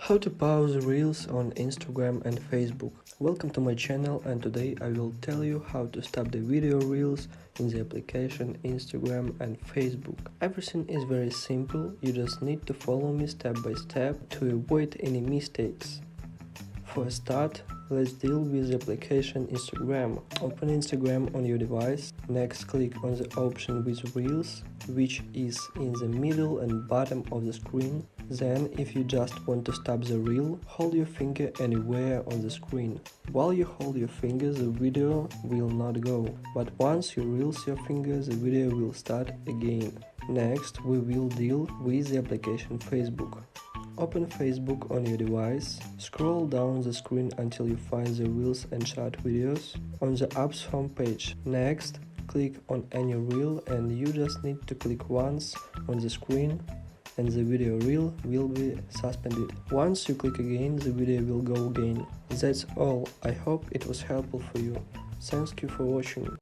How to pause Reels on Instagram and Facebook. Welcome to my channel, and today I will tell you how to stop the video Reels in the application Instagram and Facebook. Everything is very simple, you just need to follow me step by step to avoid any mistakes. For a start, let's deal with the application Instagram. Open Instagram on your device. Next, click on the option with Reels, which is in the middle and bottom of the screen. Then, if you just want to stop the reel, hold your finger anywhere on the screen. While you hold your finger, the video will not go, but once you release your finger, the video will start again. Next, we will deal with the application Facebook. Open Facebook on your device, scroll down the screen until you find the Reels and Short videos on the app's homepage. Next, click on any reel and you just need to click once on the screen and the video reel will be suspended. Once you click again, the video will go again. That's all. I hope it was helpful for you. Thank you for watching.